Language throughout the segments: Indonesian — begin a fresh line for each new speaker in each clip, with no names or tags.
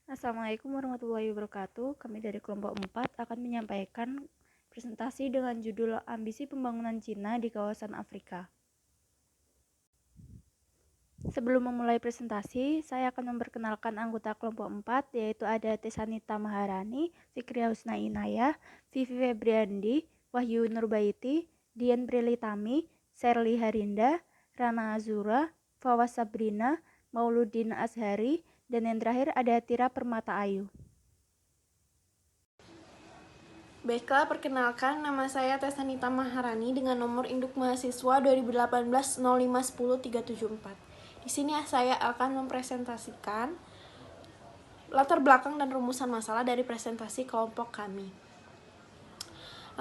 Assalamualaikum warahmatullahi wabarakatuh. Kami dari kelompok 4 akan menyampaikan presentasi dengan judul Ambisi Pembangunan Cina di Kawasan Afrika. Sebelum memulai presentasi, saya akan memperkenalkan anggota kelompok 4, yaitu ada Tesanita Maharani, Fikri Husna Inayah, Vivi Febriandi, Wahyu Nurbaiti, Dian Prilitami, Sherly Harinda, Rana Azura, Fawas Sabrina, Mauludin Azhari, dan yang terakhir ada Tira Permata Ayu.
Baiklah, perkenalkan, nama saya Tesanita Maharani dengan nomor induk mahasiswa 2018 0510 374. Di sini saya akan mempresentasikan latar belakang dan rumusan masalah dari presentasi kelompok kami.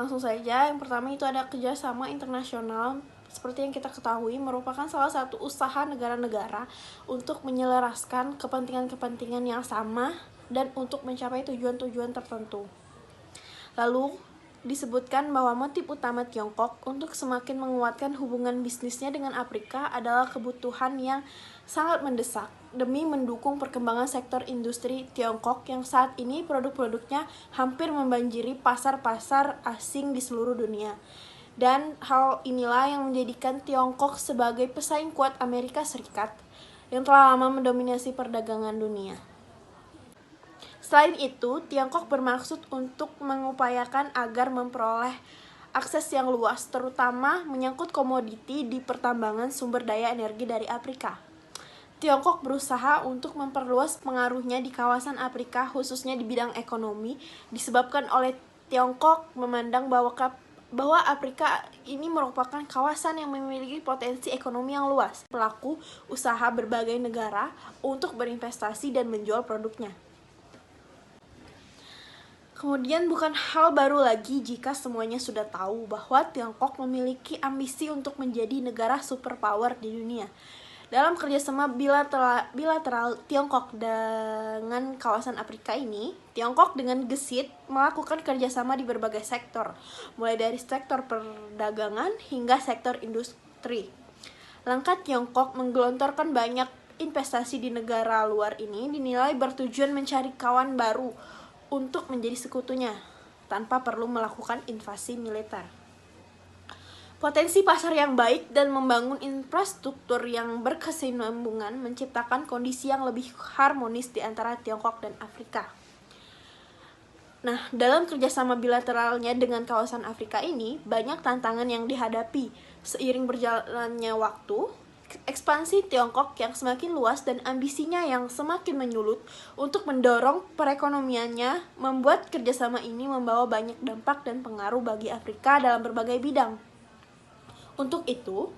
Langsung saja, yang pertama itu ada kerjasama internasional. Seperti yang kita ketahui, merupakan salah satu usaha negara-negara untuk menyelaraskan kepentingan-kepentingan yang sama dan untuk mencapai tujuan-tujuan tertentu. Lalu, disebutkan bahwa motif utama Tiongkok untuk semakin menguatkan hubungan bisnisnya dengan Afrika adalah kebutuhan yang sangat mendesak demi mendukung perkembangan sektor industri Tiongkok yang saat ini produk-produknya hampir membanjiri pasar-pasar asing di seluruh dunia. Dan hal inilah yang menjadikan Tiongkok sebagai pesaing kuat Amerika Serikat yang telah lama mendominasi perdagangan dunia. Selain itu, Tiongkok bermaksud untuk mengupayakan agar memperoleh akses yang luas, terutama menyangkut komoditi di pertambangan sumber daya energi dari Afrika. Tiongkok berusaha untuk memperluas pengaruhnya di kawasan Afrika, khususnya di bidang ekonomi, disebabkan oleh Tiongkok memandang bahwa Afrika ini merupakan kawasan yang memiliki potensi ekonomi yang luas. Pelaku usaha berbagai negara untuk berinvestasi dan menjual produknya. Kemudian bukan hal baru lagi jika semuanya sudah tahu bahwa Tiongkok memiliki ambisi untuk menjadi negara superpower di dunia. Dalam kerjasama bilateral Tiongkok dengan kawasan Afrika ini, Tiongkok dengan gesit melakukan kerjasama di berbagai sektor, mulai dari sektor perdagangan hingga sektor industri. Langkah Tiongkok menggelontorkan banyak investasi di negara luar ini dinilai bertujuan mencari kawan baru untuk menjadi sekutunya, tanpa perlu melakukan invasi militer. Potensi pasar yang baik dan membangun infrastruktur yang berkesinambungan menciptakan kondisi yang lebih harmonis di antara Tiongkok dan Afrika. Nah, dalam kerjasama bilateralnya dengan kawasan Afrika ini, banyak tantangan yang dihadapi. Seiring berjalannya waktu, ekspansi Tiongkok yang semakin luas dan ambisinya yang semakin menyulut untuk mendorong perekonomiannya membuat kerjasama ini membawa banyak dampak dan pengaruh bagi Afrika dalam berbagai bidang. Untuk itu,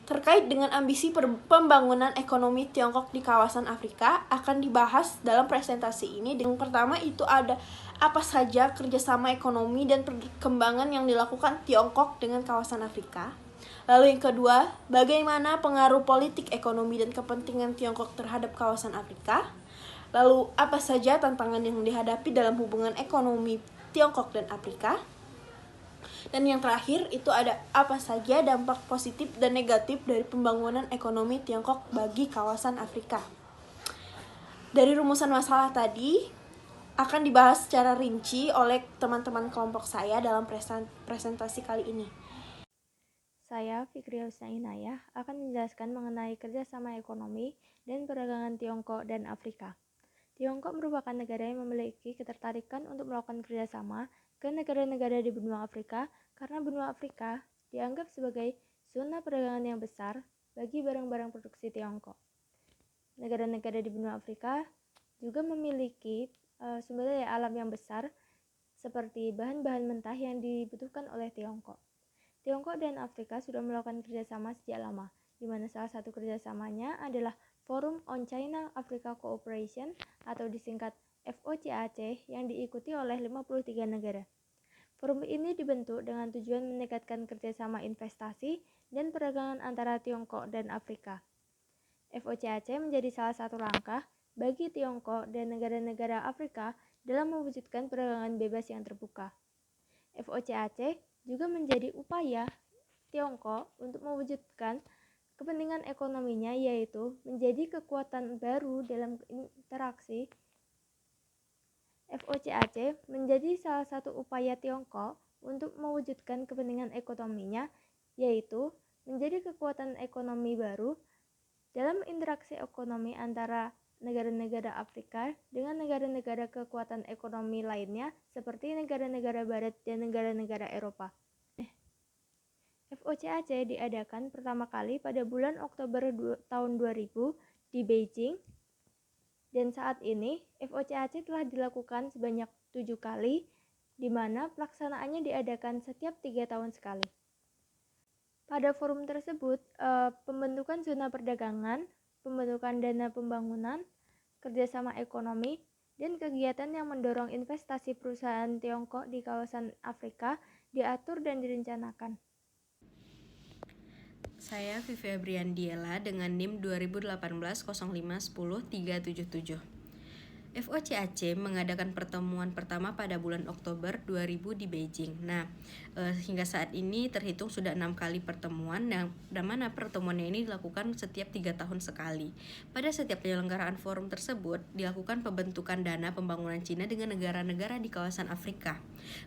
terkait dengan ambisi pembangunan ekonomi Tiongkok di kawasan Afrika akan dibahas dalam presentasi ini. Yang pertama itu ada apa saja kerjasama ekonomi dan perkembangan yang dilakukan Tiongkok dengan kawasan Afrika. Lalu yang kedua, bagaimana pengaruh politik, ekonomi, dan kepentingan Tiongkok terhadap kawasan Afrika. Lalu apa saja tantangan yang dihadapi dalam hubungan ekonomi Tiongkok dan Afrika. Dan yang terakhir itu ada apa saja dampak positif dan negatif dari pembangunan ekonomi Tiongkok bagi kawasan Afrika. Dari rumusan masalah tadi akan dibahas secara rinci oleh teman-teman kelompok saya dalam presentasi kali ini.
Saya, Fikri Husna Inayah, akan menjelaskan mengenai kerjasama ekonomi dan perdagangan Tiongkok dan Afrika. Tiongkok merupakan negara yang memiliki ketertarikan untuk melakukan kerjasama ke negara-negara di benua Afrika karena benua Afrika dianggap sebagai zona perdagangan yang besar bagi barang-barang produksi Tiongkok. Negara-negara di benua Afrika juga memiliki sumber daya alam yang besar seperti bahan-bahan mentah yang dibutuhkan oleh Tiongkok. Tiongkok dan Afrika sudah melakukan kerjasama sejak lama, di mana salah satu kerjasamanya adalah Forum on China-Africa Cooperation atau disingkat FOCAC yang diikuti oleh 53 negara. Forum ini dibentuk dengan tujuan meningkatkan kerjasama investasi dan perdagangan antara Tiongkok dan Afrika. FOCAC menjadi salah satu langkah bagi Tiongkok dan negara-negara Afrika dalam mewujudkan perdagangan bebas yang terbuka. FOCAC juga menjadi upaya Tiongkok untuk mewujudkan kepentingan ekonominya, yaitu menjadi kekuatan baru dalam interaksi FOCAC menjadi salah satu upaya Tiongkok untuk mewujudkan kepentingan ekonominya, yaitu menjadi kekuatan ekonomi baru dalam interaksi ekonomi antara negara-negara Afrika dengan negara-negara kekuatan ekonomi lainnya seperti negara-negara Barat dan negara-negara Eropa. FOCAC diadakan pertama kali pada bulan Oktober tahun 2000 di Beijing, dan saat ini FOCAC telah dilakukan sebanyak 7 kali, di mana pelaksanaannya diadakan setiap 3 tahun sekali. Pada forum tersebut, pembentukan zona perdagangan, pembentukan dana pembangunan, kerjasama ekonomi, dan kegiatan yang mendorong investasi perusahaan Tiongkok di kawasan Afrika diatur dan direncanakan.
Saya Vivi Briandiela dengan NIM 2018-05-10-377. FOCAC mengadakan pertemuan pertama pada bulan Oktober 2000 di Beijing. Nah, hingga saat ini terhitung sudah 6 kali pertemuan, dan mana pertemuannya ini dilakukan setiap 3 tahun sekali. Pada setiap penyelenggaraan forum tersebut, dilakukan pembentukan dana pembangunan Cina dengan negara-negara di kawasan Afrika.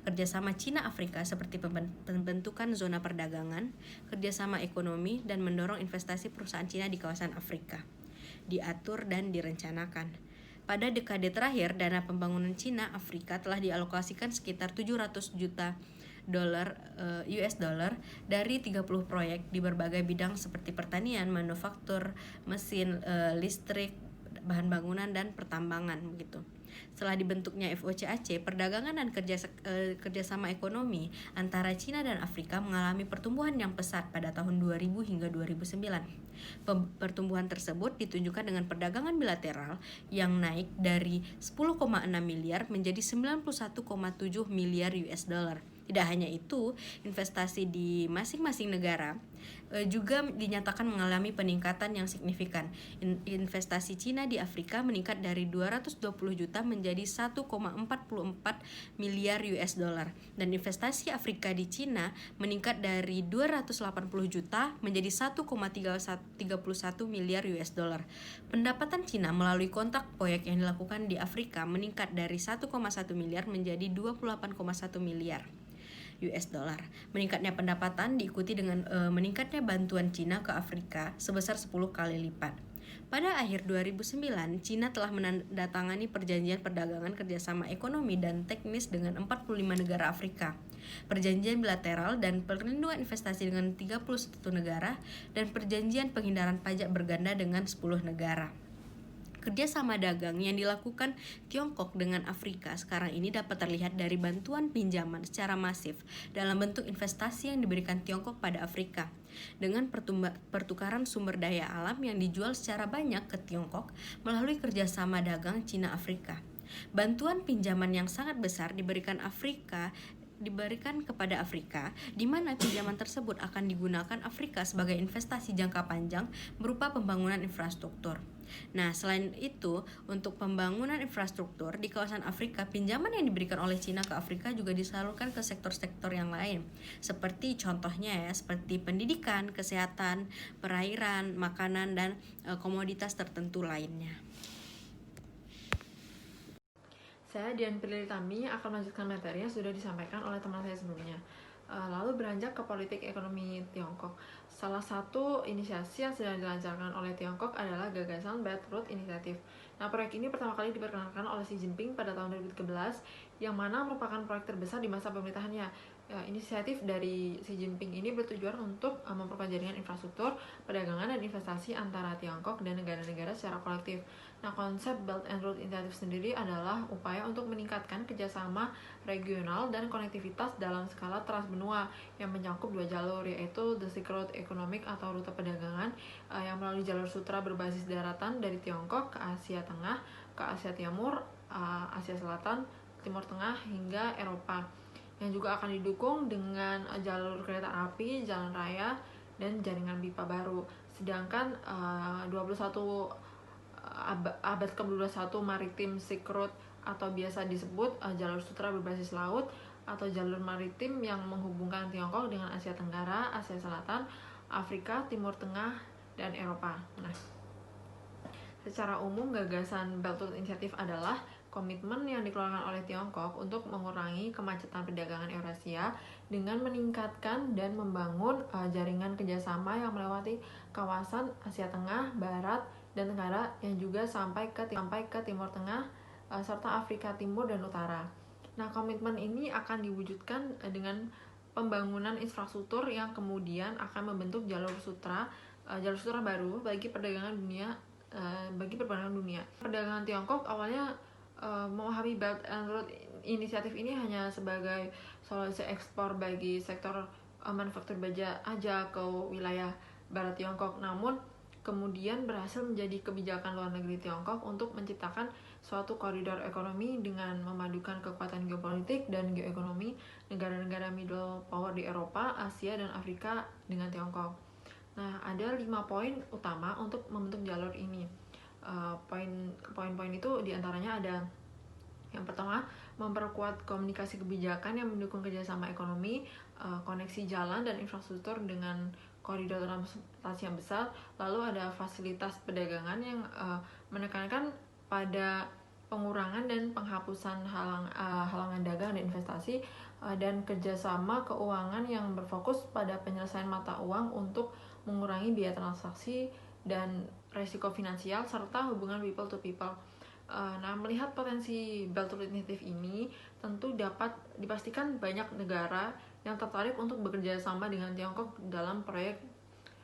Kerjasama Cina-Afrika seperti pembentukan zona perdagangan, kerjasama ekonomi, dan mendorong investasi perusahaan Cina di kawasan Afrika diatur dan direncanakan. Pada dekade terakhir, dana pembangunan Cina Afrika telah dialokasikan sekitar 700 juta dolar US dollar dari 30 proyek di berbagai bidang seperti pertanian, manufaktur, mesin, listrik, bahan bangunan, dan pertambangan begitu. Setelah dibentuknya FOCAC, perdagangan dan kerjasama ekonomi antara Cina dan Afrika mengalami pertumbuhan yang pesat pada tahun 2000 hingga 2009. Pertumbuhan tersebut ditunjukkan dengan perdagangan bilateral yang naik dari 10,6 miliar menjadi 91,7 miliar US dollar. Tidak hanya itu, investasi di masing-masing negara juga dinyatakan mengalami peningkatan yang signifikan. Investasi Cina di Afrika meningkat dari 220 juta menjadi 1,44 miliar US dollar, dan investasi Afrika di Cina meningkat dari 280 juta menjadi 1,31 miliar US dollar. Pendapatan Cina melalui kontrak proyek yang dilakukan di Afrika meningkat dari 1,1 miliar menjadi 28,1 miliar US dollar. Meningkatnya pendapatan diikuti dengan meningkatnya bantuan Cina ke Afrika sebesar 10 kali lipat. Pada akhir 2009, Cina telah menandatangani perjanjian perdagangan kerjasama ekonomi dan teknis dengan 45 negara Afrika, perjanjian bilateral dan perlindungan investasi dengan 31 negara, dan perjanjian penghindaran pajak berganda dengan 10 negara. Kerjasama dagang yang dilakukan Tiongkok dengan Afrika sekarang ini dapat terlihat dari bantuan pinjaman secara masif dalam bentuk investasi yang diberikan Tiongkok pada Afrika, dengan pertukaran sumber daya alam yang dijual secara banyak ke Tiongkok melalui kerjasama dagang Cina-Afrika. Bantuan pinjaman yang sangat besar diberikan kepada Afrika, di mana pinjaman tersebut akan digunakan Afrika sebagai investasi jangka panjang berupa pembangunan infrastruktur. Nah, selain itu, untuk pembangunan infrastruktur di kawasan Afrika, pinjaman yang diberikan oleh Cina ke Afrika juga disalurkan ke sektor-sektor yang lain, seperti contohnya seperti pendidikan, kesehatan, perairan, makanan, dan komoditas tertentu lainnya.
Saya Dian Prilitami akan melanjutkan materi yang sudah disampaikan oleh teman saya sebelumnya. Lalu beranjak ke politik ekonomi Tiongkok. Salah satu inisiasi yang sedang dilancarkan oleh Tiongkok adalah gagasan Belt Road Initiative. Nah, proyek ini pertama kali diperkenalkan oleh Xi Jinping pada tahun 2013, yang mana merupakan proyek terbesar di masa pemerintahannya. Inisiatif dari Xi Jinping ini bertujuan untuk memperkuat jaringan infrastruktur, perdagangan, dan investasi antara Tiongkok dan negara-negara secara kolektif. Nah, konsep Belt and Road Initiative sendiri adalah upaya untuk meningkatkan kerjasama regional dan konektivitas dalam skala transbenua yang mencakup 2 jalur, yaitu The Silk Road Economic atau rute perdagangan yang melalui jalur sutra berbasis daratan dari Tiongkok ke Asia Tengah, ke Asia Timur, Asia Selatan, Timur Tengah, hingga Eropa, yang juga akan didukung dengan jalur kereta api, jalan raya, dan jaringan pipa baru. Sedangkan 21 abad ke-21 Maritim Silk Road atau biasa disebut jalur sutra berbasis laut atau jalur maritim yang menghubungkan Tiongkok dengan Asia Tenggara, Asia Selatan, Afrika, Timur Tengah, dan Eropa. Nah, secara umum gagasan Belt Road Initiative adalah komitmen yang dikeluarkan oleh Tiongkok untuk mengurangi kemacetan perdagangan Eurasia dengan meningkatkan dan membangun jaringan kerjasama yang melewati kawasan Asia Tengah, Barat, dan Tenggara yang juga sampai ke Timur Tengah serta Afrika Timur dan Utara. Nah, komitmen ini akan diwujudkan dengan pembangunan infrastruktur yang kemudian akan membentuk jalur sutra baru bagi perdagangan dunia. Perdagangan Tiongkok awalnya memahami Belt and Road inisiatif ini hanya sebagai solusi ekspor bagi sektor manufaktur baja aja ke wilayah barat Tiongkok, namun kemudian berhasil menjadi kebijakan luar negeri Tiongkok untuk menciptakan suatu koridor ekonomi dengan memadukan kekuatan geopolitik dan geoekonomi negara-negara middle power di Eropa, Asia, dan Afrika dengan Tiongkok. Nah, ada 5 poin utama untuk membentuk jalur ini. Poin-poin itu diantaranya ada: yang pertama, memperkuat komunikasi kebijakan yang mendukung kerjasama ekonomi, koneksi jalan dan infrastruktur dengan koridor transportasi yang besar. Lalu ada fasilitas perdagangan yang menekankan pada pengurangan dan penghapusan halangan dagang dan investasi, dan kerjasama keuangan yang berfokus pada penyelesaian mata uang untuk mengurangi biaya transaksi dan resiko finansial serta hubungan people to people. Nah, melihat potensi Belt and Road Initiative ini, tentu dapat dipastikan banyak negara yang tertarik untuk bekerja sama dengan Tiongkok dalam proyek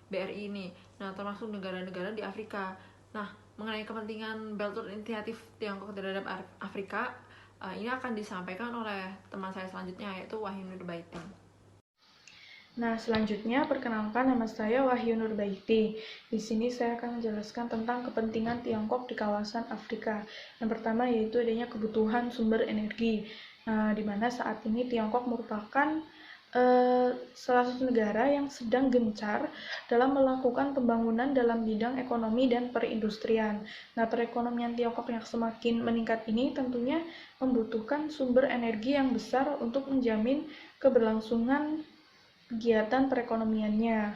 BRI ini. Nah, termasuk negara-negara di Afrika. Nah, mengenai kepentingan Belt and Road Initiative Tiongkok terhadap Afrika, ini akan disampaikan oleh teman saya selanjutnya, yaitu Wahyu Nurbaiti.
Nah, selanjutnya perkenalkan, nama saya Wahyu Nurbaiti. Di sini saya akan menjelaskan tentang kepentingan Tiongkok di kawasan Afrika. Yang pertama yaitu adanya kebutuhan sumber energi. Nah, di mana saat ini Tiongkok merupakan salah satu negara yang sedang gencar dalam melakukan pembangunan dalam bidang ekonomi dan perindustrian. Nah, perekonomian Tiongkok yang semakin meningkat ini tentunya membutuhkan sumber energi yang besar untuk menjamin keberlangsungan kegiatan perekonomiannya.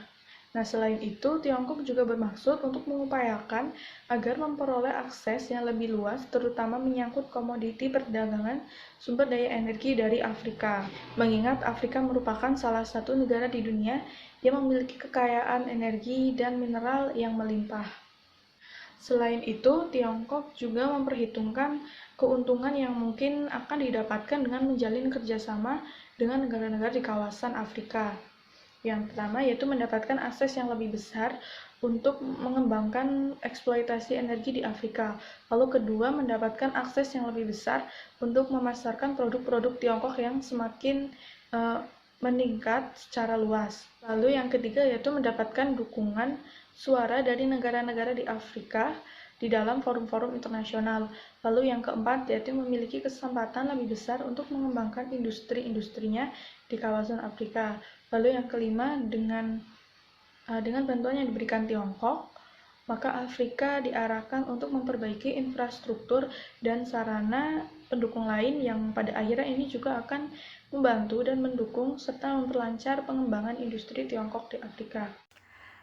Nah, selain itu, Tiongkok juga bermaksud untuk mengupayakan agar memperoleh akses yang lebih luas, terutama menyangkut komoditi perdagangan sumber daya energi dari Afrika. Mengingat Afrika merupakan salah satu negara di dunia yang memiliki kekayaan energi dan mineral yang melimpah. Selain itu, Tiongkok juga memperhitungkan keuntungan yang mungkin akan didapatkan dengan menjalin kerjasama dengan negara-negara di kawasan Afrika. Yang pertama yaitu mendapatkan akses yang lebih besar untuk mengembangkan eksploitasi energi di Afrika. Lalu kedua, mendapatkan akses yang lebih besar untuk memasarkan produk-produk Tiongkok yang semakin meningkat secara luas. Lalu yang ketiga yaitu mendapatkan dukungan suara dari negara-negara di Afrika di dalam forum-forum internasional. Lalu yang keempat yaitu memiliki kesempatan lebih besar untuk mengembangkan industri-industrinya di kawasan Afrika. Lalu yang kelima, dengan bantuan yang diberikan Tiongkok, maka Afrika diarahkan untuk memperbaiki infrastruktur dan sarana pendukung lain yang pada akhirnya ini juga akan membantu dan mendukung serta memperlancar pengembangan industri Tiongkok di Afrika.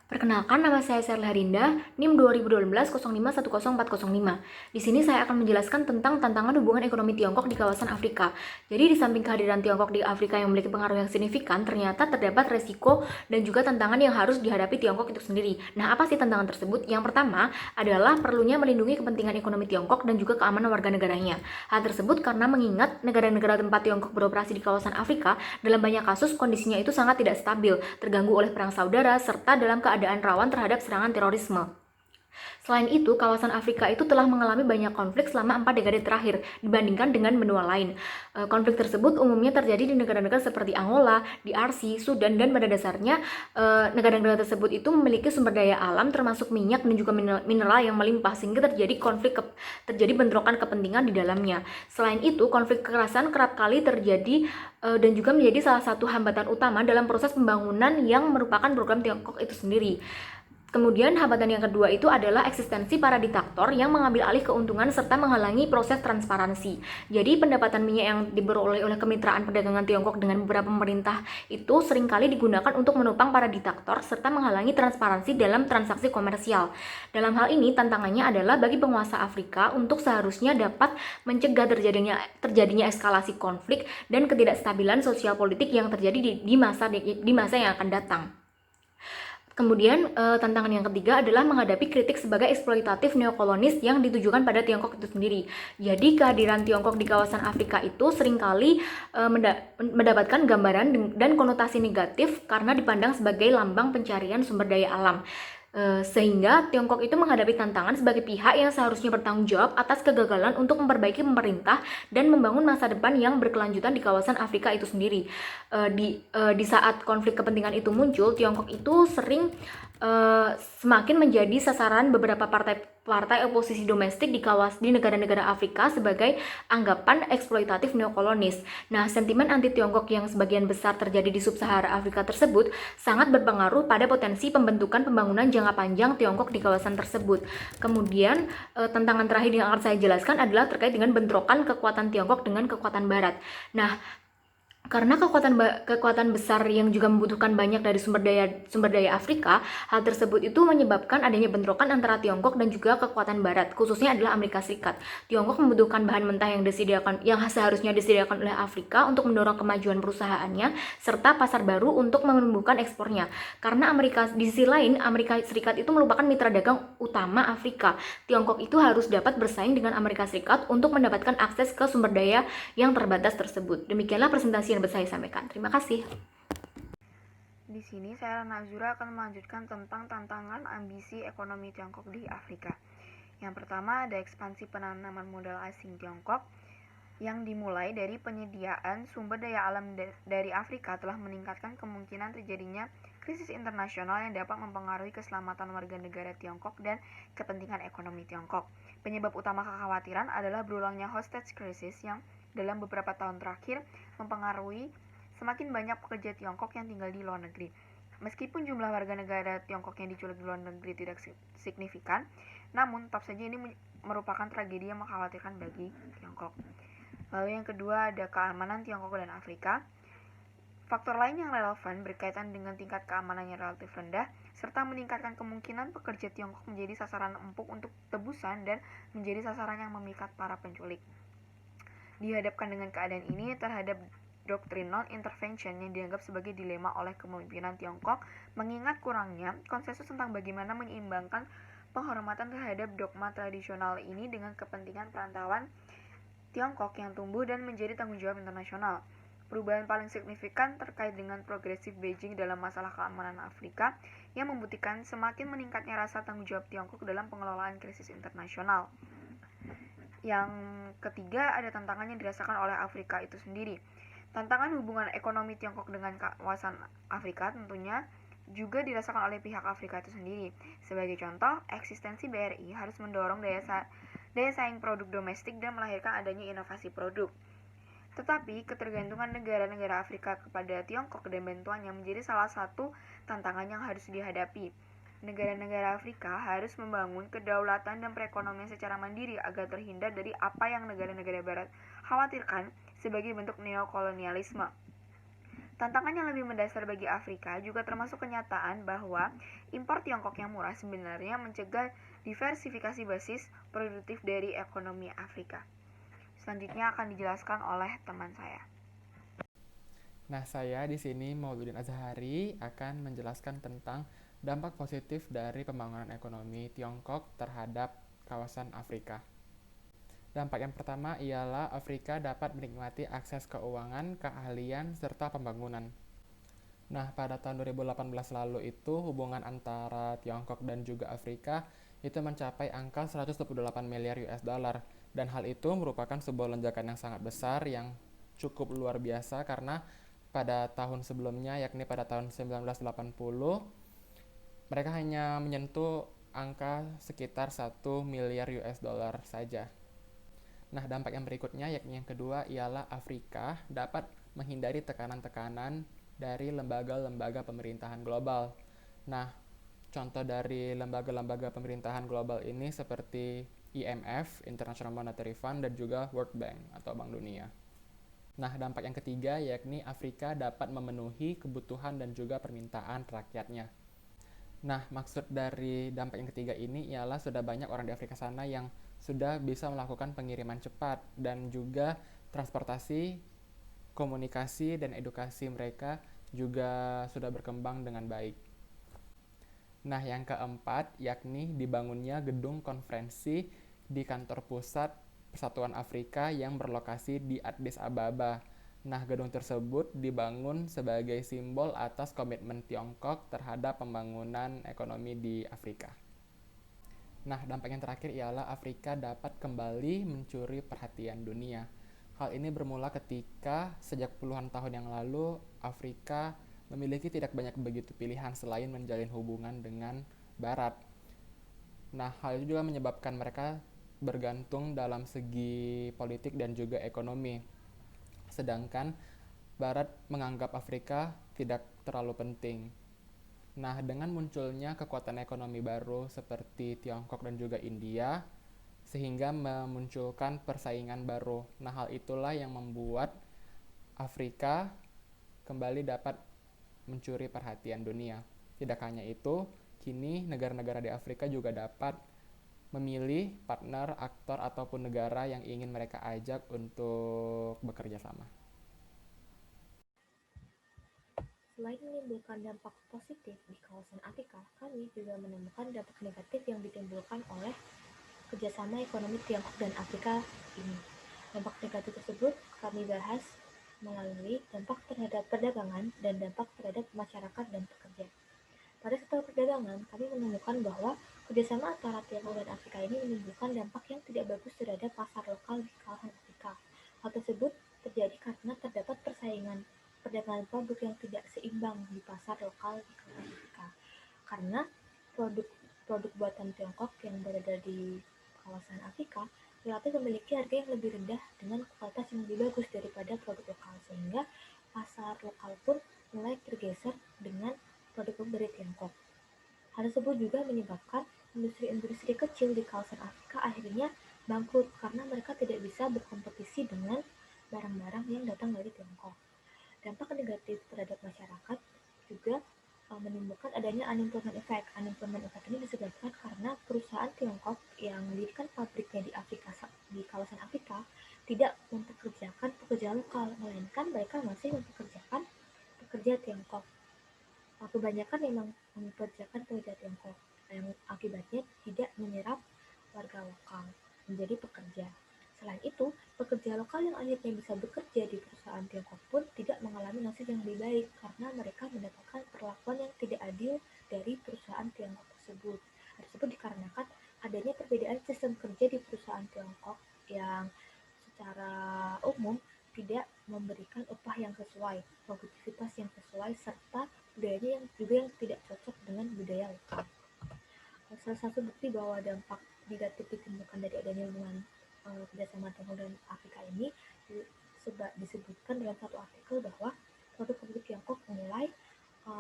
Perkenalkan, nama saya Serli Harinda, NIM 2012-0510-405. Di sini saya akan menjelaskan tentang tantangan hubungan ekonomi Tiongkok di kawasan Afrika. Jadi di samping kehadiran Tiongkok di Afrika yang memiliki pengaruh yang signifikan, ternyata terdapat resiko dan juga tantangan yang harus dihadapi Tiongkok itu sendiri. Nah, apa sih tantangan tersebut? Yang pertama adalah perlunya melindungi kepentingan ekonomi Tiongkok dan juga keamanan warga negaranya. Hal tersebut karena mengingat negara-negara tempat Tiongkok beroperasi di kawasan Afrika, dalam banyak kasus kondisinya itu sangat tidak stabil, terganggu oleh perang saudara, serta dalam keadaan rawan terhadap serangan terorisme. Selain itu, kawasan Afrika itu telah mengalami banyak konflik selama 4 dekade terakhir dibandingkan dengan benua lain. Konflik tersebut umumnya terjadi di negara-negara seperti Angola, DRC, Sudan, dan pada dasarnya negara-negara tersebut itu memiliki sumber daya alam termasuk minyak dan juga mineral yang melimpah sehingga terjadi bentrokan kepentingan di dalamnya. Selain itu, konflik kekerasan kerap kali terjadi dan juga menjadi salah satu hambatan utama dalam proses pembangunan yang merupakan program Tiongkok itu sendiri. Kemudian hambatan yang kedua itu adalah eksistensi para diktator yang mengambil alih keuntungan serta menghalangi proses transparansi. Jadi pendapatan minyak yang diperoleh oleh kemitraan perdagangan Tiongkok dengan beberapa pemerintah itu seringkali digunakan untuk menopang para diktator serta menghalangi transparansi dalam transaksi komersial. Dalam hal ini tantangannya adalah bagi penguasa Afrika untuk seharusnya dapat mencegah terjadinya eskalasi konflik dan ketidakstabilan sosial politik yang terjadi di masa yang akan datang. Kemudian tantangan yang ketiga adalah menghadapi kritik sebagai eksploitatif neokolonis yang ditujukan pada Tiongkok itu sendiri. Jadi kehadiran Tiongkok di kawasan Afrika itu seringkali mendapatkan gambaran dan konotasi negatif karena dipandang sebagai lambang pencarian sumber daya alam. Sehingga Tiongkok itu menghadapi tantangan sebagai pihak yang seharusnya bertanggung jawab atas kegagalan untuk memperbaiki pemerintah dan membangun masa depan yang berkelanjutan di kawasan Afrika itu sendiri. Di saat konflik kepentingan itu muncul, Tiongkok itu sering semakin menjadi sasaran beberapa partai oposisi domestik di negara-negara Afrika sebagai anggapan eksploitatif neokolonis. Nah, sentimen anti Tiongkok yang sebagian besar terjadi di sub-Sahara Afrika tersebut sangat berpengaruh pada potensi pembentukan pembangunan jangka panjang Tiongkok di kawasan tersebut. Kemudian, tantangan terakhir yang akan saya jelaskan adalah terkait dengan bentrokan kekuatan Tiongkok dengan kekuatan Barat. Nah, karena kekuatan besar yang juga membutuhkan banyak dari sumber daya Afrika, hal tersebut itu menyebabkan adanya bentrokan antara Tiongkok dan juga kekuatan Barat, khususnya adalah Amerika Serikat. Tiongkok membutuhkan bahan mentah yang seharusnya disediakan oleh Afrika untuk mendorong kemajuan perusahaannya serta pasar baru untuk menumbuhkan ekspornya. Karena di sisi lain, Amerika Serikat itu merupakan mitra dagang utama Afrika. Tiongkok itu harus dapat bersaing dengan Amerika Serikat untuk mendapatkan akses ke sumber daya yang terbatas tersebut. Demikianlah presentasi yang bisa saya sampaikan. Terima kasih.
Di sini saya Rana Azura akan melanjutkan tentang tantangan ambisi ekonomi Tiongkok di Afrika. Yang pertama ada ekspansi penanaman modal asing Tiongkok yang dimulai dari penyediaan sumber daya alam dari Afrika telah meningkatkan kemungkinan terjadinya krisis internasional yang dapat mempengaruhi keselamatan warga negara Tiongkok dan kepentingan ekonomi Tiongkok. Penyebab utama kekhawatiran adalah berulangnya hostage crisis yang dalam beberapa tahun terakhir mempengaruhi semakin banyak pekerja Tiongkok yang tinggal di luar negeri. Meskipun jumlah warga negara Tiongkok yang diculik di luar negeri tidak signifikan, namun tetap saja ini merupakan tragedi yang mengkhawatirkan bagi Tiongkok. Lalu yang kedua ada keamanan Tiongkok dan Afrika. Faktor lain yang relevan berkaitan dengan tingkat keamanan yang relatif rendah, serta meningkatkan kemungkinan pekerja Tiongkok menjadi sasaran empuk untuk tebusan dan menjadi sasaran yang memikat para penculik. Dihadapkan dengan keadaan ini terhadap doktrin non-intervention yang dianggap sebagai dilema oleh kepemimpinan Tiongkok, mengingat kurangnya konsensus tentang bagaimana menyeimbangkan penghormatan terhadap dogma tradisional ini dengan kepentingan perantauan Tiongkok yang tumbuh dan menjadi tanggung jawab internasional. Perubahan paling signifikan terkait dengan progresif Beijing dalam masalah keamanan Afrika yang membuktikan semakin meningkatnya rasa tanggung jawab Tiongkok dalam pengelolaan krisis internasional. Yang ketiga ada tantangan yang dirasakan oleh Afrika itu sendiri. Tantangan hubungan ekonomi Tiongkok dengan kawasan Afrika tentunya juga dirasakan oleh pihak Afrika itu sendiri. Sebagai contoh, eksistensi BRI harus mendorong daya saing produk domestik dan melahirkan adanya inovasi produk. Tetapi, ketergantungan negara-negara Afrika kepada Tiongkok dan bantuannya menjadi salah satu tantangan yang harus dihadapi. Negara-negara Afrika harus membangun kedaulatan dan perekonomian secara mandiri agar terhindar dari apa yang negara-negara Barat khawatirkan sebagai bentuk neokolonialisme. Tantangan yang lebih mendasar bagi Afrika juga termasuk kenyataan bahwa impor Tiongkok yang murah sebenarnya mencegah diversifikasi basis produktif dari ekonomi Afrika. Selanjutnya akan dijelaskan oleh teman saya.
Nah, saya di sini Mauludin Azhari akan menjelaskan tentang dampak positif dari pembangunan ekonomi Tiongkok terhadap kawasan Afrika. Dampak yang pertama ialah Afrika dapat menikmati akses keuangan, keahlian, serta pembangunan. Nah, pada tahun 2018 lalu itu hubungan antara Tiongkok dan juga Afrika itu mencapai angka 128 miliar US dollar, dan hal itu merupakan sebuah lonjakan yang sangat besar yang cukup luar biasa karena pada tahun sebelumnya, yakni pada tahun 1980, mereka hanya menyentuh angka sekitar 1 miliar US dollar saja. Nah, dampak yang berikutnya, yakni yang kedua, ialah Afrika dapat menghindari tekanan-tekanan dari lembaga-lembaga pemerintahan global. Nah, Contoh dari lembaga-lembaga pemerintahan global ini seperti IMF, International Monetary Fund, dan juga World Bank atau Bank Dunia. Nah, dampak yang ketiga yakni Afrika dapat memenuhi kebutuhan dan juga permintaan rakyatnya. Nah, maksud dari dampak yang ketiga ini ialah sudah banyak orang di Afrika sana yang sudah bisa melakukan pengiriman cepat dan juga transportasi, komunikasi, dan edukasi mereka juga sudah berkembang dengan baik. Nah, yang keempat yakni dibangunnya gedung konferensi di kantor pusat Persatuan Afrika yang berlokasi di Addis Ababa. Nah, gedung tersebut dibangun sebagai simbol atas komitmen Tiongkok terhadap pembangunan ekonomi di Afrika. Nah, dampak yang terakhir ialah Afrika dapat kembali mencuri perhatian dunia. Hal ini bermula ketika sejak puluhan tahun yang lalu Afrika memiliki tidak banyak begitu pilihan selain menjalin hubungan dengan Barat. Nah, hal itu juga menyebabkan mereka bergantung dalam segi politik dan juga ekonomi. Sedangkan Barat menganggap Afrika tidak terlalu penting. Nah, dengan munculnya kekuatan ekonomi baru seperti Tiongkok dan juga India, sehingga memunculkan persaingan baru. Nah, hal itulah yang membuat Afrika kembali dapat mencuri perhatian dunia. Tidak hanya itu, kini negara-negara di Afrika juga dapat memilih partner, aktor, ataupun negara yang ingin mereka ajak untuk bekerja sama.
Selain menimbulkan dampak positif di kawasan Afrika, kami juga menemukan dampak negatif yang ditimbulkan oleh kerjasama ekonomi Tiongkok dan Afrika ini. Dampak negatif tersebut kami bahas melalui dampak terhadap perdagangan dan dampak terhadap masyarakat dan pekerja. Pada sektor perdagangan, kami menemukan bahwa kerjasama antara Tiongkok dan Afrika ini menimbulkan dampak yang tidak bagus terhadap pasar lokal di kawasan Afrika. Hal tersebut terjadi karena terdapat perdagangan produk yang tidak seimbang di pasar lokal di kawasan Afrika. Karena produk buatan Tiongkok yang berada di kawasan Afrika relatif memiliki harga yang lebih rendah dengan kualitas yang lebih bagus daripada produk lokal, sehingga pasar lokal pun mulai tergeser dengan produk dari Tiongkok. Hal tersebut juga menyebabkan industri-industri kecil di kawasan Afrika akhirnya bangkrut karena mereka tidak bisa berkompetisi dengan barang-barang yang datang dari Tiongkok. Dampak negatif terhadap masyarakat juga menimbulkan adanya unemployment effect. Unemployment effect ini disebabkan karena perusahaan Tiongkok yang mendirikan pabriknya di kawasan Afrika tidak mempekerjakan pekerja lokal, melainkan mereka masih mempekerjakan pekerja Tiongkok. Kebanyakan memang mempekerjakan pekerja Tiongkok, yang akibatnya tidak menyerap warga lokal menjadi pekerja. Selain itu, pekerja lokal yang akhirnya bisa bekerja di perusahaan Tiongkok pun tidak mengalami nasib yang lebih baik karena mereka mendapatkan perlakuan yang tidak adil dari perusahaan Tiongkok tersebut. Hal tersebut dikarenakan adanya perbedaan sistem kerja di perusahaan Tiongkok yang secara umum tidak memberikan upah yang sesuai, produktivitas yang sesuai, serta budayanya yang tidak cocok dengan budaya lokal. Salah satu bukti bahwa dampak negatif ditimbulkan dari adanya hubungan kerjasama Tiongkok dan Afrika ini disebutkan dalam satu artikel bahwa produk-produk Tiongkok mulai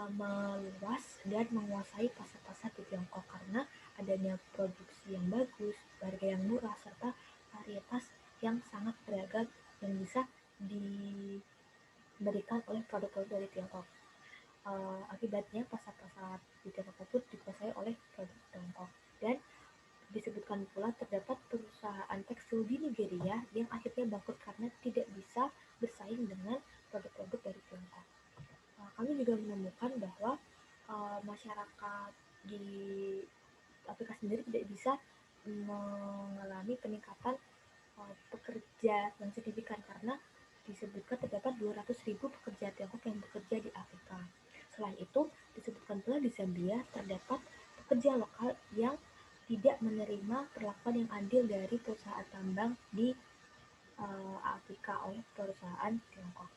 meluas dan menguasai pasar-pasar di Tiongkok karena adanya produksi yang bagus, harga yang murah, serta varietas yang sangat beragam yang bisa diberikan oleh produk-produk dari Tiongkok. Akibatnya pasar-pasar di Tiongkok tersebut dikuasai oleh produk Tiongkok, dan disebutkan pula terdapat perusahaan tekstil di Nigeria yang akhirnya bangkrut karena tidak bisa bersaing dengan produk-produk dari Tiongkok. Kami juga menemukan bahwa masyarakat di Afrika sendiri tidak bisa mengalami peningkatan pekerja yang signifikan karena disebutkan terdapat 200.000 pekerja Tiongkok yang bekerja di Afrika. Selain itu, disebutkan pula di Zambia terdapat pekerja lokal yang tidak menerima perlakuan yang adil dari perusahaan tambang di Afrika oleh perusahaan Tiongkok.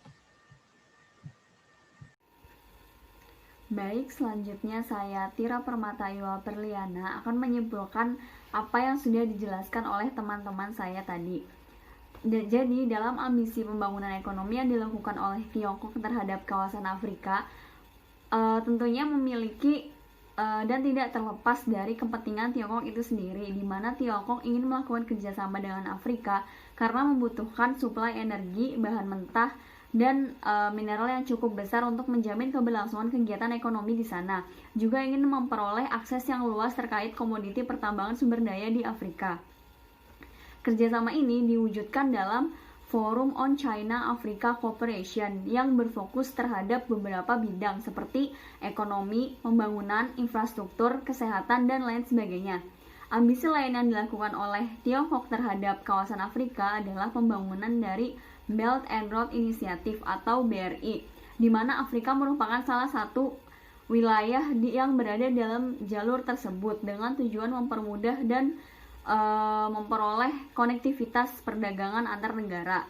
Baik, selanjutnya saya Tira Permatayua Perliana akan menyimpulkan apa yang sudah dijelaskan oleh teman-teman saya tadi. Jadi, dalam ambisi pembangunan ekonomi yang dilakukan oleh Tiongkok terhadap kawasan Afrika, tentunya memiliki dan tidak terlepas dari kepentingan Tiongkok itu sendiri, di mana Tiongkok ingin melakukan kerjasama dengan Afrika karena membutuhkan suplai energi, bahan mentah, dan mineral yang cukup besar untuk menjamin keberlangsungan kegiatan ekonomi di sana. Juga ingin memperoleh akses yang luas terkait komoditi pertambangan sumber daya di Afrika. Kerjasama ini diwujudkan dalam Forum on China-Africa Cooperation yang berfokus terhadap beberapa bidang seperti ekonomi, pembangunan, infrastruktur, kesehatan, dan lain sebagainya. Ambisi lain yang dilakukan oleh Tiongkok terhadap kawasan Afrika adalah pembangunan dari Belt and Road Initiative atau BRI, di mana Afrika merupakan salah satu wilayah yang berada dalam jalur tersebut dengan tujuan mempermudah dan memperoleh konektivitas perdagangan antar negara.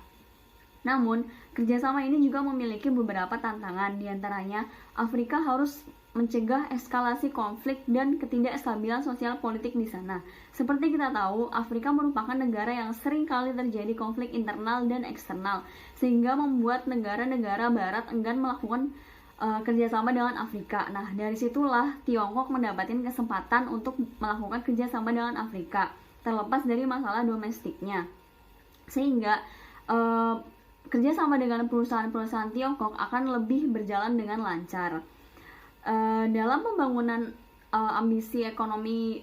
Namun, kerjasama ini juga memiliki beberapa tantangan, diantaranya Afrika harus mencegah eskalasi konflik dan ketidakstabilan sosial politik di sana. Seperti kita tahu, Afrika merupakan negara yang sering kali terjadi konflik internal dan eksternal, sehingga membuat negara-negara barat enggan melakukan kerjasama dengan Afrika. Nah, dari situlah Tiongkok mendapatkan kesempatan untuk melakukan kerjasama dengan Afrika, terlepas dari masalah domestiknya. Sehingga kerjasama dengan perusahaan-perusahaan Tiongkok akan lebih berjalan dengan lancar. Dalam pembangunan ambisi ekonomi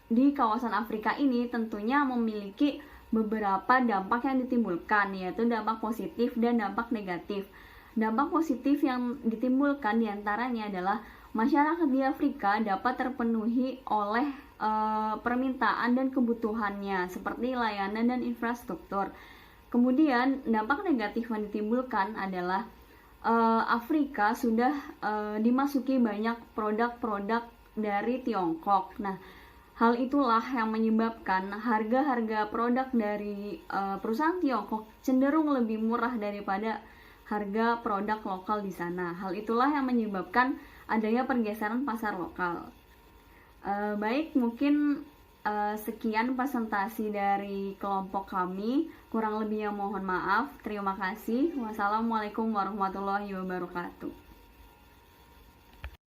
di kawasan Afrika ini tentunya memiliki beberapa dampak yang ditimbulkan, yaitu dampak positif dan dampak negatif. Dampak positif yang ditimbulkan diantaranya adalah masyarakat di Afrika dapat terpenuhi oleh permintaan dan kebutuhannya seperti layanan dan infrastruktur. Kemudian dampak negatif yang ditimbulkan adalah Afrika sudah dimasuki banyak produk-produk dari Tiongkok. Nah, hal itulah yang menyebabkan harga-harga produk dari perusahaan Tiongkok cenderung lebih murah daripada harga produk lokal di sana. Hal itulah yang menyebabkan adanya pergeseran pasar lokal. Baik, mungkin sekian presentasi dari kelompok kami. Kurang lebihnya mohon maaf. Terima kasih. Wassalamualaikum warahmatullahi wabarakatuh.